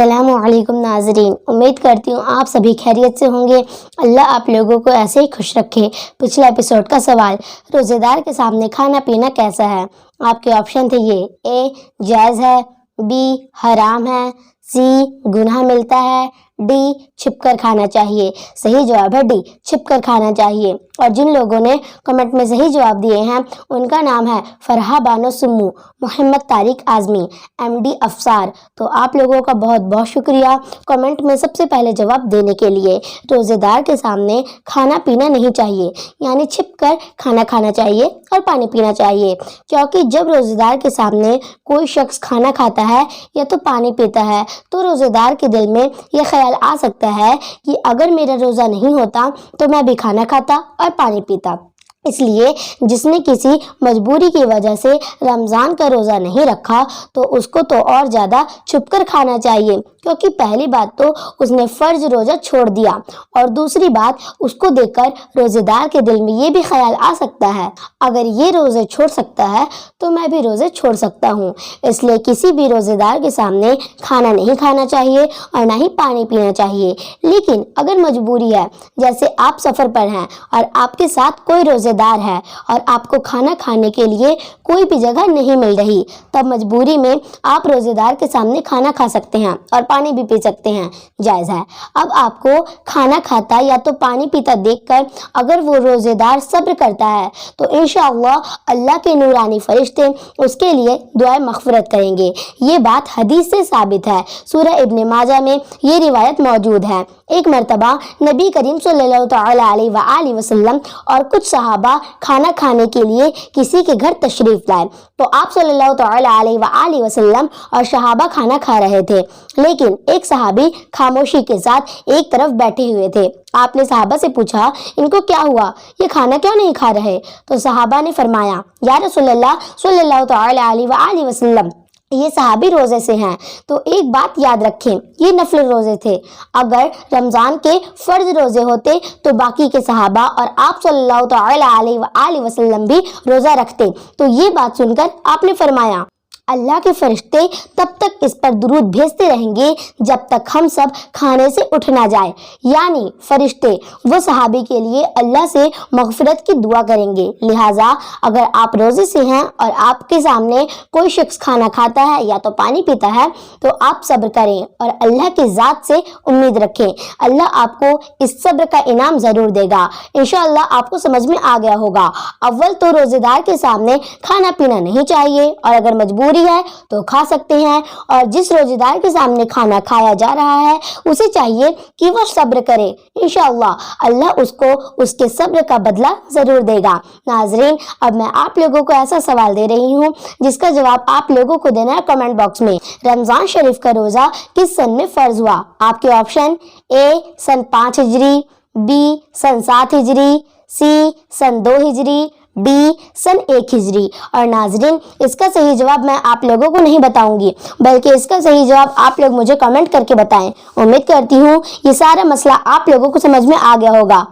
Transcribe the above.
السلام علیکم ناظرین، امید کرتی ہوں آپ سبھی خیریت سے ہوں گے۔ اللہ آپ لوگوں کو ایسے ہی خوش رکھے۔ پچھلا ایپیسوڈ کا سوال، روزے دار کے سامنے کھانا پینا کیسا ہے؟ آپ کے آپشن تھے یہ: اے جائز ہے، بی حرام ہے، سی گناہ ملتا ہے، ڈی چھپ کر کھانا چاہیے۔ صحیح جواب ہے ڈی، چھپ کر کھانا چاہیے۔ اور جن لوگوں نے کمنٹ میں صحیح جواب دیے ہیں ان کا نام ہے فرحہ بانو سمو، محمد طارق اعظمی، ایم ڈی افسار۔ تو آپ لوگوں کا بہت بہت شکریہ کمنٹ میں سب سے پہلے جواب دینے کے لیے۔ روزے دار کے سامنے کھانا پینا نہیں چاہیے، یعنی چھپ کر کھانا کھانا چاہیے اور پانی پینا چاہیے، کیونکہ جب روزے دار کے سامنے کوئی شخص کھانا کھاتا ہے یا تو پانی پیتا ہے تو روزے دار کے دل میں یہ خیال آ سکتا ہے کہ اگر میرا روزہ نہیں ہوتا تو میں بھی کھانا کھاتا اور پانی پیتا۔ اس لیے جس نے کسی مجبوری کی وجہ سے رمضان کا روزہ نہیں رکھا تو اس کو تو اور زیادہ چھپ کر کھانا چاہیے، کیونکہ پہلی بات تو اس نے فرض روزہ چھوڑ دیا، اور دوسری بات اس کو دیکھ کر روزے دار کے دل میں یہ بھی خیال آ سکتا ہے اگر یہ روزے چھوڑ سکتا ہے تو میں بھی روزے چھوڑ سکتا ہوں۔ اس لیے کسی بھی روزے دار کے سامنے کھانا نہیں کھانا چاہیے اور نہ ہی پانی پینا چاہیے۔ لیکن اگر مجبوری ہے، جیسے آپ سفر پر ہیں اور آپ کے ساتھ کوئی روزے دار ہے اور آپ کو کھانا کھانے کے لیے کوئی بھی جگہ نہیں مل رہی، تب مجبوری میں آپ روزے دار کے سامنے کھانا کھا سکتے ہیں اور پانی بھی پی سکتے ہیں، جائز ہے۔ اب آپ کو کھانا کھاتا یا تو پانی پیتا دیکھ کر اگر وہ روزے دار صبر کرتا ہے تو انشاءاللہ اللہ کے نورانی فرشتے اس کے لیے دعائے مغفرت کریں گے۔ یہ بات حدیث سے ثابت ہے، سورہ ابن ماجہ میں یہ روایت موجود ہے۔ ایک مرتبہ نبی کریم صلی اللہ تعالی علیہ وآلہ وسلم اور کچھ صحابہ کھانا کھانے کے لیے کسی کے گھر تشریف لائے تو آپ صلی اللہ تعالی علیہ وآلہ وسلم اور صحابہ کھانا کھا رہے تھے، لیکن ایک صحابی خاموشی کے ساتھ ایک طرف بیٹھے ہوئے تھے۔ آپ نے صحابہ سے پوچھا، ان کو کیا ہوا، یہ کھانا کیوں نہیں کھا رہے؟ تو صحابہ نے فرمایا، یا رسول اللہ صلی اللہ تعالی علیہ وآلہ وسلم، یہ صحابی روزے سے ہیں۔ تو ایک بات یاد رکھیں، یہ نفل روزے تھے، اگر رمضان کے فرض روزے ہوتے تو باقی کے صحابہ اور آپ صلی اللہ تعالی علیہ وآلہ وسلم بھی روزہ رکھتے۔ تو یہ بات سن کر آپ نے فرمایا، اللہ کے فرشتے تب تک اس پر درود بھیجتے رہیں گے جب تک ہم سب کھانے سے اٹھ نہ جائے، یعنی فرشتے وہ صحابی کے لیے اللہ سے مغفرت کی دعا کریں گے۔ لہٰذا اگر آپ روزے سے ہیں اور آپ کے سامنے کوئی شخص کھانا کھاتا ہے یا تو پانی پیتا ہے تو آپ صبر کریں اور اللہ کی ذات سے امید رکھیں، اللہ آپ کو اس صبر کا انعام ضرور دے گا۔ انشاءاللہ آپ کو سمجھ میں آ گیا ہوگا۔ اول تو روزے دار کے سامنے کھانا پینا نہیں چاہیے، اور اگر مجبوری ہے تو کھا سکتے ہیں، اور جس روزے دار کے سامنے کھانا کھایا جا رہا ہے اسے چاہیے کہ وہ صبر کرے، انشاءاللہ اللہ اس کو اس کے صبر کا بدلہ ضرور دے گا۔ ناظرین، اب میں آپ لوگوں کو ایسا سوال دے رہی ہوں جس کا جواب آپ لوگوں کو دینا ہے کمنٹ باکس میں۔ رمضان شریف کا روزہ کس سن میں فرض ہوا؟ آپ کے آپشن: اے سن 5 ہجری، بی سن 7 ہجری، سی سن 2 ہجری، ڈی سن 1 ہجری۔ اور ناظرین، اس کا صحیح جواب میں آپ لوگوں کو نہیں بتاؤں گی، بلکہ اس کا صحیح جواب آپ لوگ مجھے کمنٹ کر کے بتائیں۔ امید کرتی ہوں یہ سارا مسئلہ آپ لوگوں کو سمجھ میں آ گیا ہوگا۔